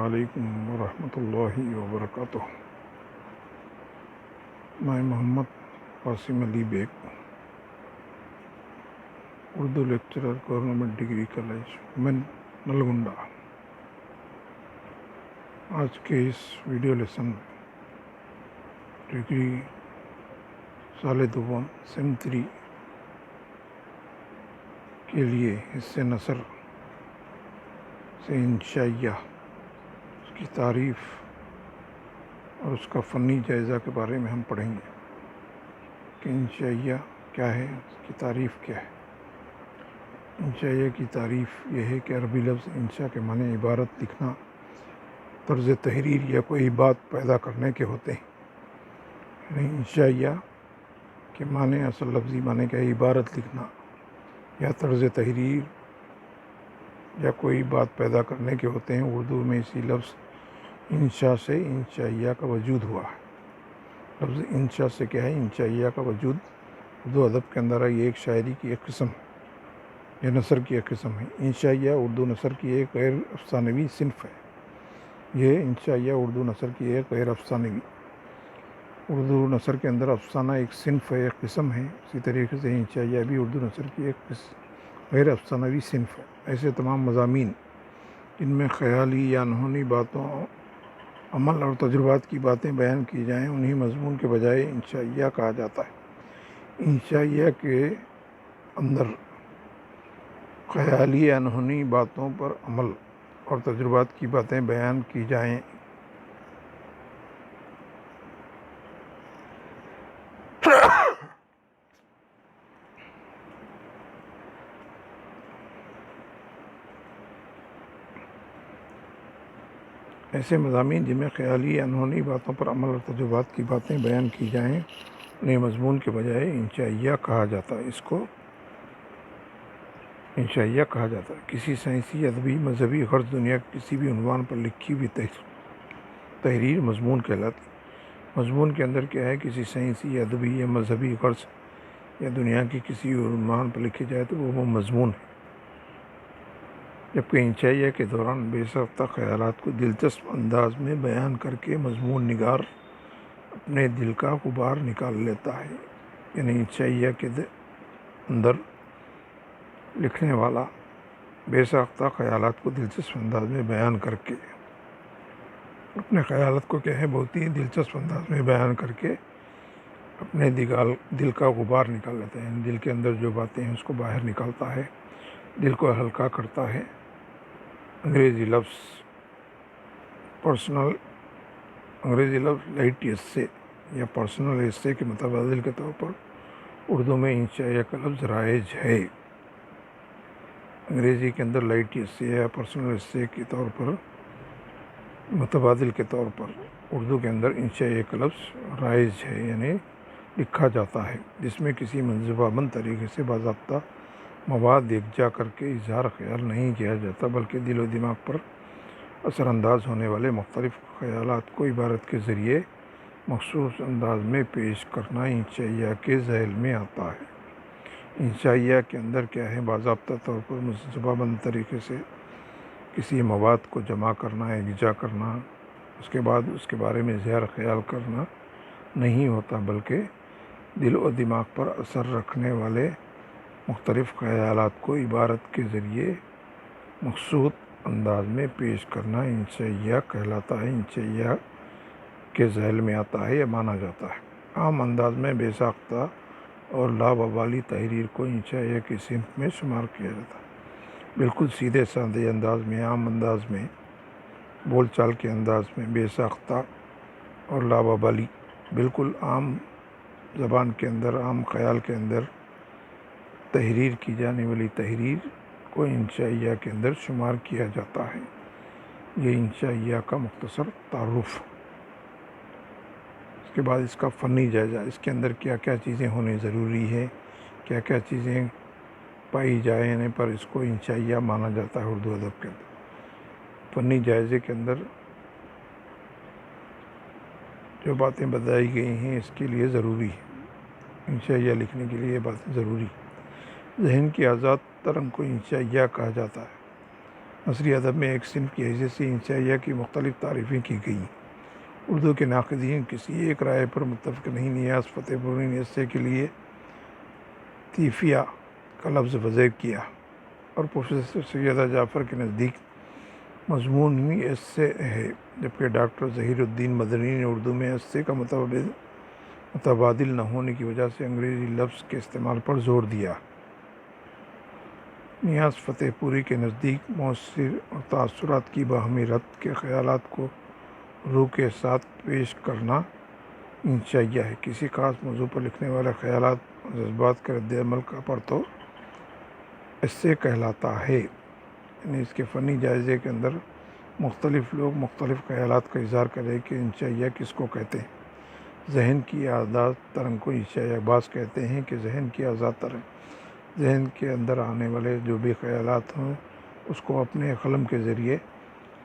علیکم ورحمۃ اللہ وبرکاتہ۔ میں Muhammad Qasim Ali Baig, Urdu lecturer, government degree college women Nalgonda. آج کے اس ویڈیو لیسن ڈگری سال دوم سیم 3 کے لیے حصہ نثر سے انشائیہ، اس کی تعریف اور اس کا فنی جائزہ کے بارے میں ہم پڑھیں گے کہ انشائیہ کیا ہے، اس کی تعریف کیا ہے۔ انشائیہ کی تعریف یہ ہے کہ عربی لفظ انشاء کے معنی عبارت لکھنا، طرز تحریر یا کوئی بات پیدا کرنے کے ہوتے ہیں۔ یعنی انشائیہ کے معنی، اصل لفظی معنی کیا ہے؟ عبارت لکھنا یا طرز تحریر یا کوئی بات پیدا کرنے کے ہوتے ہیں۔ اردو میں اسی لفظ انشاء سے انشائیہ کا وجود ہوا ہے۔ لفظ انشاء سے کیا ہے؟ انشائیہ کا وجود اردو ادب کے اندر ہے۔ یہ ایک شاعری کی ایک قسم، یہ نثر کی ایک قسم ہے۔ انشائیہ اردو نثر کی ایک غیر افسانوی صنف ہے۔ یہ انشائیہ اردو نثر کی ایک غیر افسانوی، اردو نثر کے اندر افسانہ ایک صنف ہے، ایک قسم ہے۔ اسی طریقے سے انشائیہ بھی اردو نثر کی ایک غیر افسانوی صنف ہے۔ ایسے تمام مضامین جن میں خیالی یا انہونی باتوں، عمل اور تجربات کی باتیں بیان کی جائیں، انہی مضمون کے بجائے انشائیہ کہا جاتا ہے۔ انشائیہ کے اندر خیالی یا انہونی باتوں پر عمل اور تجربات کی باتیں بیان کی جائیں، ایسے مضامین جن میں خیالی یا انہونی باتوں پر عمل اور تجربات کی باتیں بیان کی جائیں، انہیں مضمون کے بجائے انشائیہ کہا جاتا ہے۔ اس کو انشائیہ کہا جاتا ہے۔ کسی سائنسی، ادبی، مذہبی غرض دنیا کے کسی بھی عنوان پر لکھی ہوئی تحریر مضمون کہلاتی ہے۔ مضمون کے اندر کیا ہے؟ کسی سائنسی، ادبی یا مذہبی غرض یا دنیا کی کسی عنوان پر لکھی جائے تو وہ مضمون ہے۔ جبکہ انشائیہ کے دوران بے ساختہ خیالات کو دلچسپ انداز میں بیان کر کے مضمون نگار اپنے دل کا غبار نکال لیتا ہے۔ یعنی انشائیہ کے اندر لکھنے والا بے ساختہ خیالات کو دلچسپ انداز میں بیان کر کے اپنے خیالات کو کیا ہے؟ بہت ہی دلچسپ انداز میں بیان کر کے اپنے دل کا غبار نکال لیتا ہے۔ یعنی دل کے اندر جو باتیں ہیں اس کو باہر نکالتا ہے، دل کو ہلکا کرتا ہے۔ انگریزی لفظ لائٹ ایسے یا پرسنل ایسے کے متبادل کے طور پر اردو میں انشائیہ کا لفظ رائج ہے۔ انگریزی کے اندر لائٹ ایسے یا پرسنل ایسے کے طور پر متبادل کے طور پر اردو کے اندر انشائیہ کا لفظ رائج ہے، یعنی لکھا جاتا ہے، جس میں کسی منصوبہ بند طریقے سے باضابطہ مواد یکجا کر کے اظہار خیال نہیں کیا جاتا، بلکہ دل و دماغ پر اثر انداز ہونے والے مختلف خیالات کو عبارت کے ذریعے مخصوص انداز میں پیش کرنا انشائیہ کے ذیل میں آتا ہے۔ انشائیہ کے اندر کیا ہے؟ باضابطہ طور پر منصوبہ بند طریقے سے کسی مواد کو جمع کرنا، یکجا کرنا، اس کے بعد اس کے بارے میں اظہار خیال کرنا نہیں ہوتا، بلکہ دل و دماغ پر اثر رکھنے والے مختلف خیالات کو عبارت کے ذریعے مخصوص انداز میں پیش کرنا انشائیہ کہلاتا ہے، انشائیہ کے ذیل میں آتا ہے یا مانا جاتا ہے۔ عام انداز میں بے ساختہ اور لاوبالی تحریر کو انشائیہ کی صنف میں شمار کیا جاتا ہے۔ بالکل سیدھے سادے انداز میں، عام انداز میں، بول چال کے انداز میں بے ساختہ اور لاوبالی، بالکل عام زبان کے اندر، عام خیال کے اندر تحریر کی جانے والی تحریر کو انشائیہ کے اندر شمار کیا جاتا ہے۔ یہ انشائیہ کا مختصر تعارف۔ اس کے بعد اس کا فنی جائزہ، اس کے اندر کیا کیا چیزیں ہونے ضروری ہے، کیا کیا چیزیں پائی جانے پر اس کو انشائیہ مانا جاتا ہے اردو ادب کے اندر۔ فنی جائزے کے اندر جو باتیں بتائی گئی ہیں اس کے لیے ضروری ہے، انشائیہ لکھنے کے لیے یہ باتیں ضروری ہیں۔ ذہن کی آزاد ترنگ کو انشائیہ کہا جاتا ہے۔ عصری ادب میں ایک صنف کی حیثیت سے انشائیہ کی مختلف تعریفیں کی گئیں۔ اردو کے ناقدین کسی ایک رائے پر متفق نہیں۔ نیاز فتح پوری نے اسے کے لیے طیفیہ کا لفظ وضع کیا اور پروفیسر سیدہ جعفر کے نزدیک مضمون ہی ایسے ہے، جبکہ ڈاکٹر ظہیر الدین مدنی نے اردو میں ایسے کا متبادل نہ ہونے کی وجہ سے انگریزی لفظ کے استعمال پر زور دیا۔ نیاز فتح پوری کے نزدیک مؤثر اور تاثرات کی باہمی ربط کے خیالات کو روح کے ساتھ پیش کرنا انشائیہ ہے۔ کسی خاص موضوع پر لکھنے والے خیالات اور جذبات کے رد عمل کا پرتو ایسے کہلاتا ہے۔ یعنی اس کے فنی جائزے کے اندر مختلف لوگ مختلف خیالات کا اظہار کریں کہ انشائیہ کس کو کہتے ہیں۔ ذہن کی آزاد ترنگ کو انشائیہ باز کہتے ہیں کہ ذہن کی آزاد ترنگ، ذہن کے اندر آنے والے جو بھی خیالات ہوں اس کو اپنے قلم کے ذریعے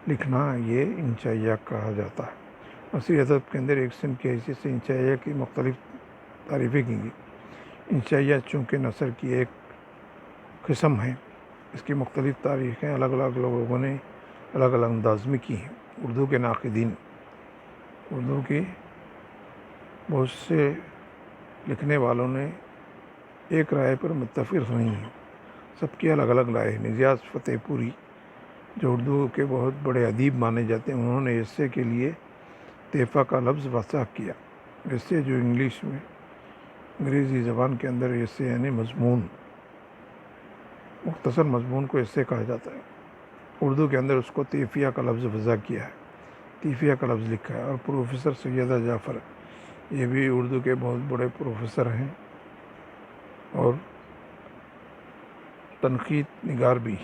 لکھنا، یہ انشائیہ کہا جاتا ہے۔ عصری ادب کے اندر ایک صنف کی حیثیت سے انشائیہ کی مختلف تعریفیں کی گئی۔ انشائیہ چونکہ نثر کی ایک قسم ہے، اس کی مختلف تاریخیں الگ الگ لوگوں نے الگ الگ انداز میں کی ہیں۔ اردو کے ناقدین اردو کی بہت سے لکھنے والوں نے ایک رائے پر متفق نہیں ہیں، سب کی الگ الگ رائے ہیں۔ نیاز فتح پوری جو اردو کے بہت بڑے ادیب مانے جاتے ہیں، انہوں نے ایسے کے لیے طیفہ کا لفظ وضع کیا۔ ایسے جو انگلش میں انگریزی زبان کے اندر ایسے یعنی مضمون، مختصر مضمون کو ایسے کہا جاتا ہے۔ اردو کے اندر اس کو طیفیہ کا لفظ وضع کیا ہے، طیفیہ کا لفظ لکھا ہے۔ اور پروفیسر سیدہ جعفر، یہ بھی اردو کے بہت بڑے پروفیسر ہیں اور تنقید نگار بھی۔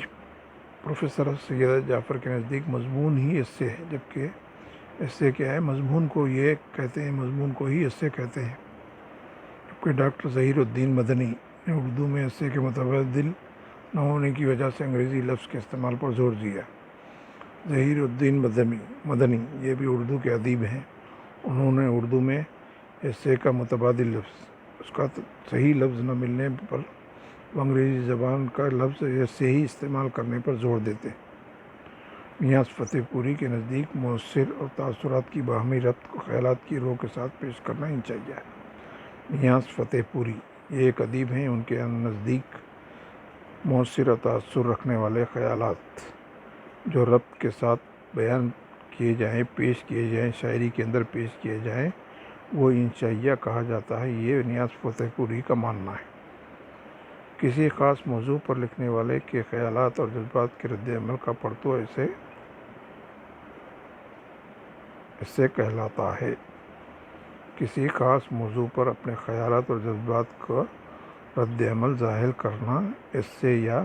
پروفیسر سیدہ جعفر کے نزدیک مضمون ہی ایسے ہے، جبکہ ایسے کیا ہے، مضمون کو یہ کہتے ہیں، مضمون کو ہی ایسے کہتے ہیں۔ جبکہ ڈاکٹر ظہیر الدین مدنی نے اردو میں ایسے کے متبادل نہ ہونے کی وجہ سے انگریزی لفظ کے استعمال پر زور دیا۔ ظہیر الدین مدنی یہ بھی اردو کے ادیب ہیں، انہوں نے اردو میں ایسے کا متبادل لفظ، اس کا صحیح لفظ نہ ملنے پر وہ انگریزی زبان کا لفظ ایسے ہی استعمال کرنے پر زور دیتے۔ نیاز فتح پوری کے نزدیک مؤثر اور تاثرات کی باہمی ربط کو خیالات کی روح کے ساتھ پیش کرنا انشائیہ ہے۔ نیاز فتح پوری یہ ایک ادیب ہیں، ان کے نزدیک مؤثر اور تاثر رکھنے والے خیالات جو ربط کے ساتھ بیان کیے جائیں، پیش کیے جائیں، شاعری کے اندر پیش کیے جائیں، وہ انشائیہ کہا جاتا ہے۔ یہ نیاز فتح پوری کا ماننا ہے۔ کسی خاص موضوع پر لکھنے والے کے خیالات اور جذبات کے رد عمل کا پرتو ایسے کہلاتا ہے۔ کسی خاص موضوع پر اپنے خیالات اور جذبات کا رد عمل ظاہر کرنا ایسے یا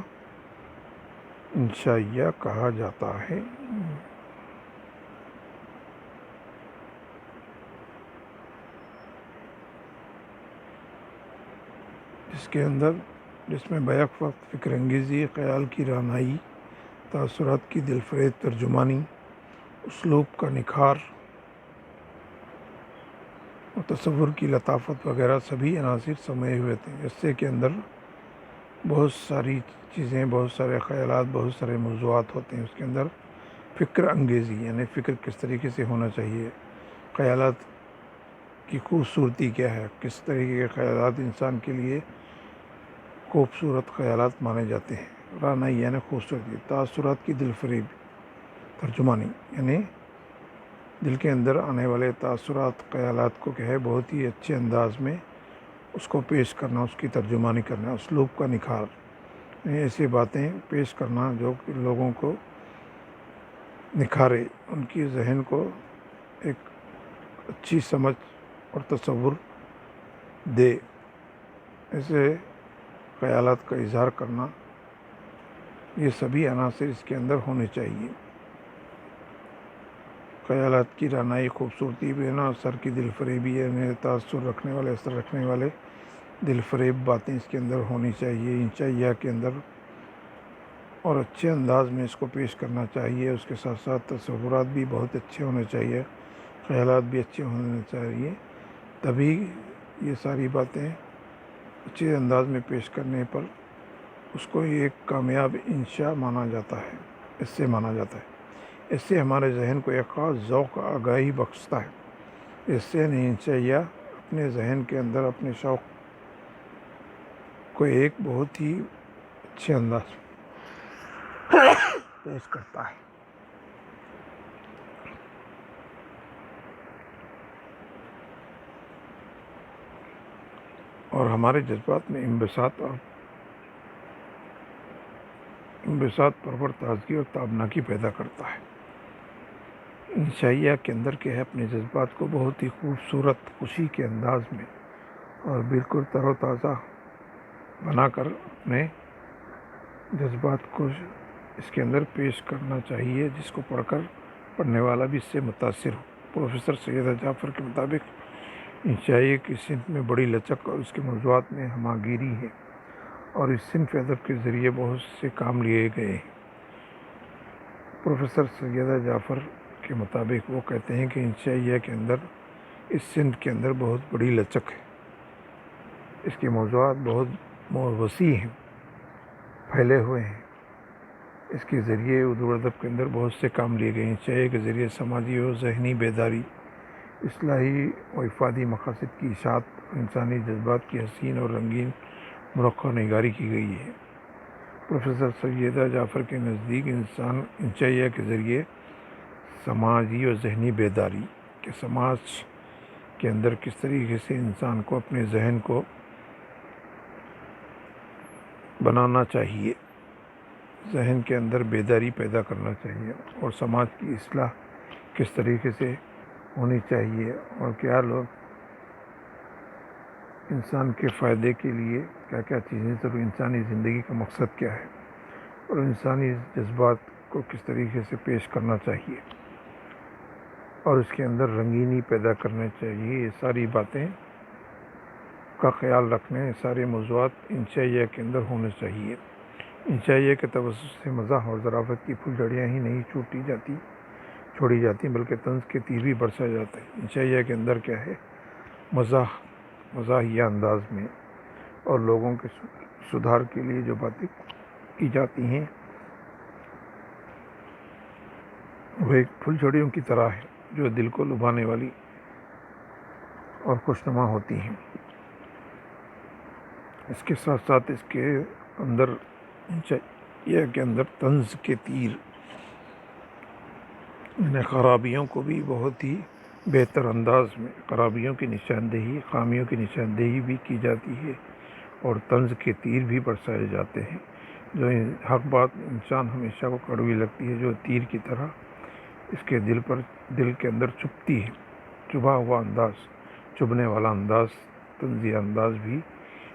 انشائیہ کہا جاتا ہے۔ جس میں بیک وقت فکر انگیزی، خیال کی رعنائی، تاثرات کی دلفریب ترجمانی، اسلوب کا نکھار اور تصور کی لطافت وغیرہ سبھی عناصر سمے ہوئے تھے۔ ایسے کے اندر بہت ساری چیزیں، بہت سارے خیالات، بہت سارے موضوعات ہوتے ہیں۔ اس کے اندر فکر انگیزی یعنی فکر کس طریقے سے ہونا چاہیے، خیالات کی خوبصورتی کیا ہے، کس طریقے کے خیالات انسان کے لیے خوبصورت خیالات مانے جاتے ہیں، رعنائی یعنی خوبصورتی، تاثرات کی دلفریب ترجمانی یعنی دل کے اندر آنے والے تاثرات، خیالات کو کیا ہے بہت ہی اچھے انداز میں اس کو پیش کرنا، اس کی ترجمانی کرنا، اسلوب کا نکھار یعنی ایسی باتیں پیش کرنا جو لوگوں کو نکھارے، ان کی ذہن کو ایک اچھی سمجھ اور تصور دے، ایسے خیالات کا اظہار کرنا، یہ سبھی عناصر اس کے اندر ہونے چاہیے۔ خیالات کی رعنائی، خوبصورتی بھی ہے نا، اثر کی دل فریبی ہے، تاثر رکھنے والے، اثر رکھنے والے دل فریب باتیں اس کے اندر ہونی چاہیے انشائیہ کے اندر، اور اچھے انداز میں اس کو پیش کرنا چاہیے۔ اس کے ساتھ ساتھ تصورات بھی بہت اچھے ہونے چاہیے، خیالات بھی اچھے ہونے چاہیے، تبھی یہ ساری باتیں اچھے انداز میں پیش کرنے پر اس کو ایک کامیاب انشاء مانا جاتا ہے۔ اس سے مانا جاتا ہے۔ اس سے ہمارے ذہن کو ایک خاص ذوق آگاہی بخشتا ہے۔ اس سے انشائیہ اپنے ذہن کے اندر اپنے شوق کو ایک بہت ہی اچھے انداز پیش کرتا ہے۔ اور ہمارے جذبات میں انبساط پرور تازگی اور تابناکی پیدا کرتا ہے۔ انشائیہ کے اندر کے اپنے جذبات کو بہت ہی خوبصورت خوشی کے انداز میں اور بالکل تر و تازہ بنا کر اپنے جذبات کو اس کے اندر پیش کرنا چاہیے، جس کو پڑھ کر پڑھنے والا بھی اس سے متاثر ہو۔ پروفیسر سیدہ جعفر کے مطابق انشائیہ کی صنف میں بڑی لچک اور اس کے موضوعات میں ہمہ گیری ہے، اور اس صنف ادب کے ذریعے بہت سے کام لیے گئے ہیں۔ پروفیسر سیدہ جعفر کے مطابق وہ کہتے ہیں کہ انشائیہ کے اندر اس صنف کے اندر بہت بڑی لچک ہے، اس کے موضوعات بہت وسیع ہیں، پھیلے ہوئے ہیں۔ اس کے ذریعے اردو ادب کے اندر بہت سے کام لیے گئے ہیں۔ انشائیہ کے ذریعے سماجی اور ذہنی بیداری، اصلاحی و افادی مقاصد کی اشاعت اور انسانی جذبات کی حسین اور رنگین مرقع نگاری کی گئی ہے۔ پروفیسر سیدہ جعفر کے نزدیک انشائیہ کے ذریعے سماجی اور ذہنی بیداری کہ سماج کے اندر کس طریقے سے انسان کو اپنے ذہن کو بنانا چاہیے، ذہن کے اندر بیداری پیدا کرنا چاہیے، اور سماج کی اصلاح کس طریقے سے ہونی چاہیے، اور کیا لوگ انسان کے فائدے کے لیے کیا کیا چیزیں ضرور، انسانی زندگی کا مقصد کیا ہے، اور انسانی جذبات کو کس طریقے سے پیش کرنا چاہیے، اور اس کے اندر رنگینی پیدا کرنا چاہیے۔ یہ ساری باتیں کا خیال رکھنے، سارے موضوعات انشائیہ کے اندر ہونے چاہیے۔ انشائیہ کے توسط سے مزاح اور ظرافت کی پھول جھڑیاں ہی نہیں چھوڑی جاتی بلکہ طنز کے تیر بھی برسا جاتا ہے۔ انشائیہ کے اندر کیا ہے، مزاحیہ انداز میں اور لوگوں کے سدھار کے لیے جو باتیں کی جاتی ہیں وہ ایک پھول جھڑیوں کی طرح ہے، جو دل کو لبھانے والی اور خوشنما ہوتی ہیں۔ اس کے ساتھ ساتھ اس کے اندر انشائیہ کے اندر طنز کے تیر، خرابیوں کو بھی بہت ہی بہتر انداز میں خرابیوں کی نشاندہی، خامیوں کی نشاندہی بھی کی جاتی ہے، اور طنز کے تیر بھی برسائے جاتے ہیں۔ جو حق بات انسان ہمیشہ کو کڑوی لگتی ہے، جو تیر کی طرح اس کے دل کے اندر چبھتی ہے، چبھا ہوا انداز، چبھنے والا انداز، طنزیہ انداز بھی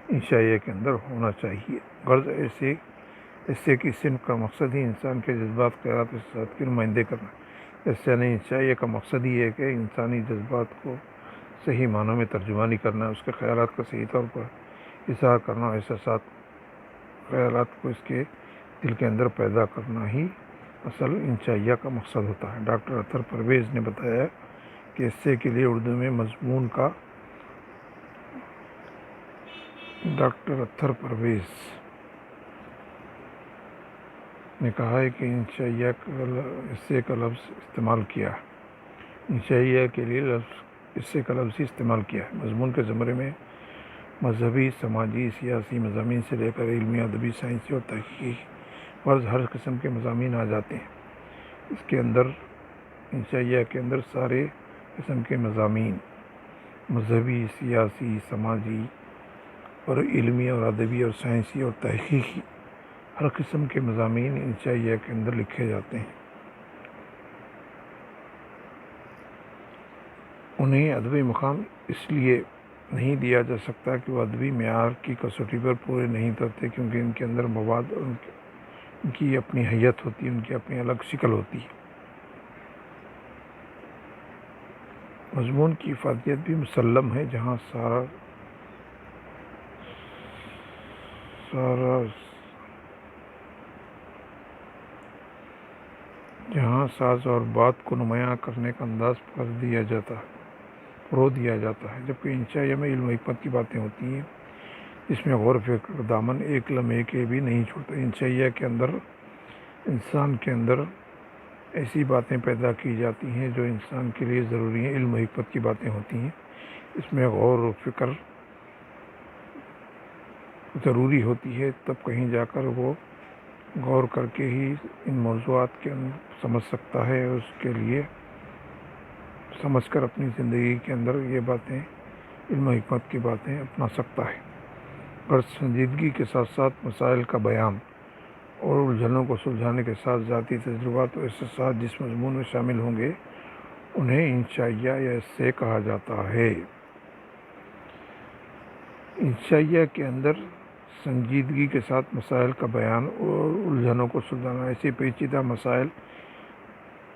انشائیہ کے اندر ہونا چاہیے۔ غرض ایسے کی صنف کا مقصد ہی انسان کے جذبات، خیالات اور احساسات کے نمائندے کرنا ہے۔ ایسے نہیں، انشائیہ کا مقصد ہی ہے کہ انسانی جذبات کو صحیح معنوں میں ترجمانی کرنا، اس کے خیالات کا صحیح طور پر اظہار کرنا، اور احساسات، خیالات کو اس کے دل کے اندر پیدا کرنا ہی اصل انشائیہ کا مقصد ہوتا ہے۔ ڈاکٹر اطہر پرویز نے بتایا کہ ایسے کے لیے اردو میں مضمون کا ڈاکٹر اطہر پرویز نے کہا ہے کہ انشائیہ حصے کا لفظ استعمال کیا ہے، انشائیہ کے لیے حصے کا لفظ ہی استعمال کیا ہے۔ مضمون کے زمرے میں مذہبی، سماجی، سیاسی مضامین سے لے کر علمی، ادبی، سائنسی اور تحقیقی غرض ہر قسم کے مضامین آ جاتے ہیں۔ اس کے اندر انشائیہ کے اندر سارے قسم کے مضامین، مذہبی، سیاسی، سماجی اور علمی اور ادبی اور سائنسی اور تحقیقی ہر قسم کے مضامین انشائیہ کے اندر لکھے جاتے ہیں۔ انہیں ادبی مقام اس لیے نہیں دیا جا سکتا کہ وہ ادبی معیار کی کسوٹی پر پورے نہیں اترتے، کیونکہ ان کے اندر مواد اور ان کی اپنی حیت ہوتی ہے، ان کی اپنی الگ شکل ہوتی ہے۔ مضمون کی افادیت بھی مسلم ہے، جہاں ساز اور بات کو نمایاں کرنے کا انداز فروغ دیا جاتا ہے، جبکہ انشائیہ میں علم و حکمت کی باتیں ہوتی ہیں، جس میں غور و فکر کا دامن ایک لمحے کے بھی نہیں چھوڑتا۔ انشائیہ کے اندر انسان کے اندر ایسی باتیں پیدا کی جاتی ہیں جو انسان کے لیے ضروری ہیں، علم و حکمت کی باتیں ہوتی ہیں، اس میں غور و فکر ضروری ہوتی ہے، تب کہیں جا کر وہ غور کر کے ہی ان موضوعات کے سمجھ سکتا ہے، اس کے لیے سمجھ کر اپنی زندگی کے اندر یہ باتیں علم و حکمت کی باتیں اپنا سکتا ہے۔ اور سنجیدگی کے ساتھ ساتھ مسائل کا بیان اور الجھنوں کو سلجھانے کے ساتھ ذاتی تجربات و احساسات جس مضمون میں شامل ہوں گے انہیں انشائیہ یا اسے کہا جاتا ہے۔ انشائیہ کے اندر سنجیدگی کے ساتھ مسائل کا بیان اور الجھنوں کو سلجھانا، ایسے پیچیدہ مسائل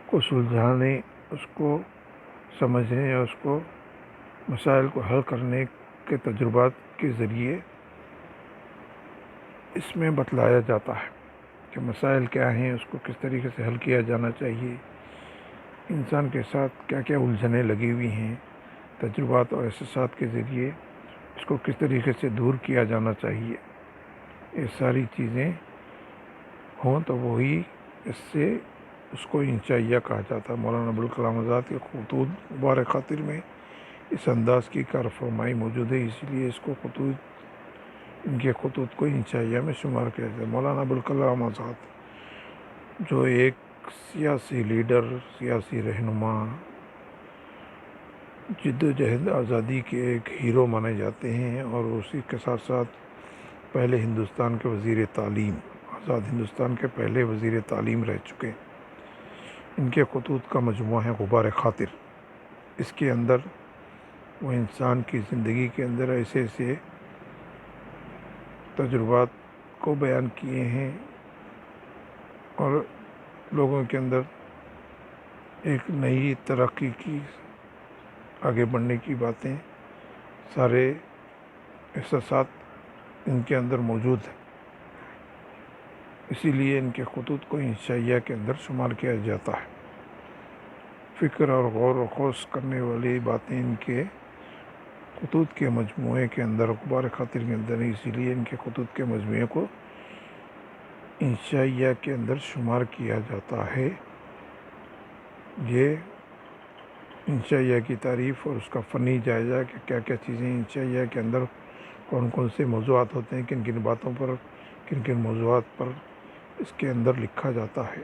کو سلجھانے، اس کو سمجھنے اور اس کو مسائل کو حل کرنے کے تجربات کے ذریعے اس میں بتلایا جاتا ہے کہ مسائل کیا ہیں، اس کو کس طریقے سے حل کیا جانا چاہیے، انسان کے ساتھ کیا کیا الجھنیں لگی ہوئی ہیں، تجربات اور احساسات کے ذریعے اس کو کس طریقے سے دور کیا جانا چاہیے، یہ ساری چیزیں ہوں تو وہی اس کو انشائیہ کہا جاتا ہے۔ مولانا ابوالکلام آزاد کے خطوط مبارک خاطر میں اس انداز کی کار فرمائی موجود ہے، اسی لیے ان کے خطوط کو انشائیہ میں شمار کیا جاتا ہے۔ مولانا ابوالکلام آزاد جو ایک سیاسی لیڈر، سیاسی رہنما، جد و جہد آزادی کے ایک ہیرو مانے جاتے ہیں، اور اسی کے ساتھ ساتھ پہلے ہندوستان کے وزیر تعلیم، آزاد ہندوستان کے پہلے وزیر تعلیم رہ چکے۔ ان کے خطوط کا مجموعہ ہے غبار خاطر۔ اس کے اندر وہ انسان کی زندگی کے اندر ایسے تجربات کو بیان کیے ہیں اور لوگوں کے اندر ایک نئی ترقی کی، آگے بڑھنے کی باتیں، سارے احساسات ان کے اندر موجود ہیں، اسی لیے ان کے خطوط کو انشائیہ کے اندر شمار کیا جاتا ہے۔ فکر اور غور و خوض کرنے والی باتیں ان کے خطوط کے مجموعے کے اندر، غبار خاطر کے اندر، اسی لیے ان کے خطوط کے مجموعے کو انشائیہ کے اندر شمار کیا جاتا ہے۔ یہ انشائیہ کی تعریف اور اس کا فنی جائزہ کہ کیا کیا چیزیں انشائیہ کے اندر، کون کون سے موضوعات ہوتے ہیں، کن کن باتوں پر، کن کن موضوعات پر اس کے اندر لکھا جاتا ہے۔